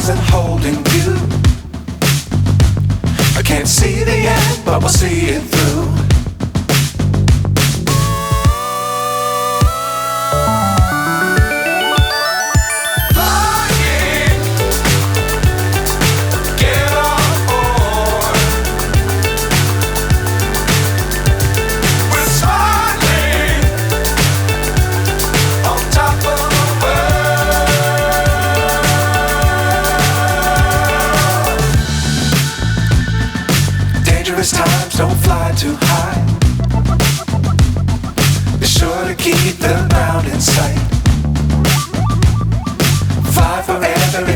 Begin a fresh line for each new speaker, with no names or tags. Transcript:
stars and holding you. I can't see the end, but we'll see it through. Times don't fly too high. Be sure to keep the ground in sight. Fly forever